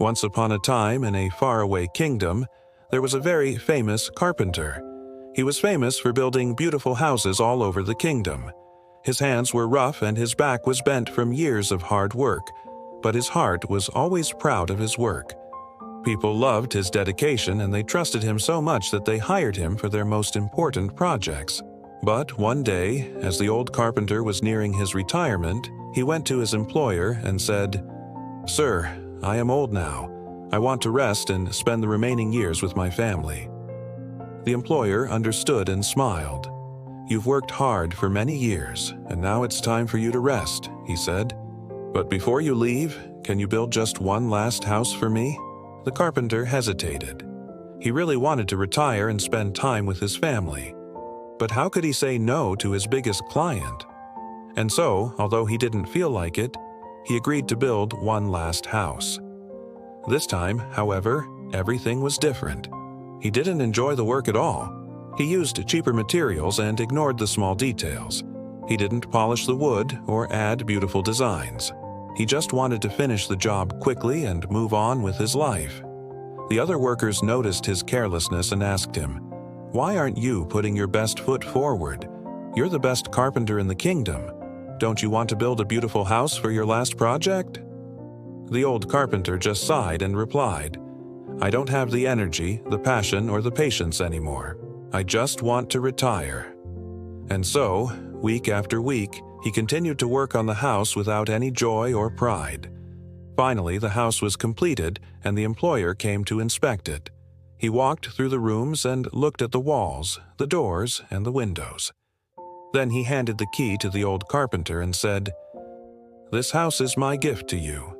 Once upon a time, in a faraway kingdom, there was a very famous carpenter. He was famous for building beautiful houses all over the kingdom. His hands were rough and his back was bent from years of hard work, but his heart was always proud of his work. People loved his dedication and they trusted him so much that they hired him for their most important projects. But one day, as the old carpenter was nearing his retirement, he went to his employer and said, "Sir, I am old now. I want to rest and spend the remaining years with my family." The employer understood and smiled. "You've worked hard for many years, and now it's time for you to rest," he said. "But before you leave, can you build just one last house for me?" The carpenter hesitated. He really wanted to retire and spend time with his family. But how could he say no to his biggest client? And so, although he didn't feel like it, he agreed to build one last house. This time, however, everything was different. He didn't enjoy the work at all. He used cheaper materials and ignored the small details. He didn't polish the wood or add beautiful designs. He just wanted to finish the job quickly and move on with his life. The other workers noticed his carelessness and asked him, "Why aren't you putting your best foot forward? You're the best carpenter in the kingdom. Don't you want to build a beautiful house for your last project?" The old carpenter just sighed and replied, "I don't have the energy, the passion, or the patience anymore. I just want to retire." And so, week after week, he continued to work on the house without any joy or pride. Finally, the house was completed and the employer came to inspect it. He walked through the rooms and looked at the walls, the doors, and the windows. Then he handed the key to the old carpenter and said, "This house is my gift to you.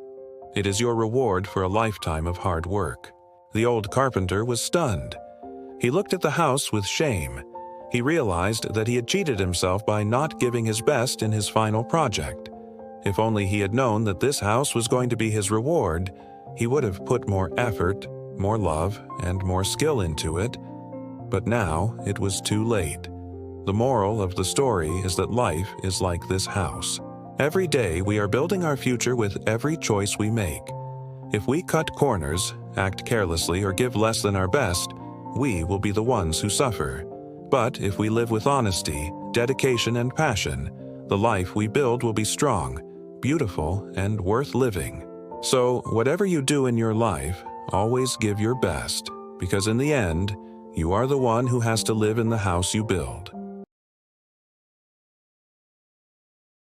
It is your reward for a lifetime of hard work." The old carpenter was stunned. He looked at the house with shame. He realized that he had cheated himself by not giving his best in his final project. If only he had known that this house was going to be his reward, he would have put more effort, more love, and more skill into it. But now it was too late. The moral of the story is that life is like this house. Every day we are building our future with every choice we make. If we cut corners, act carelessly, or give less than our best, we will be the ones who suffer. But if we live with honesty, dedication, and passion, the life we build will be strong, beautiful, and worth living. So, whatever you do in your life, always give your best, because in the end, you are the one who has to live in the house you build.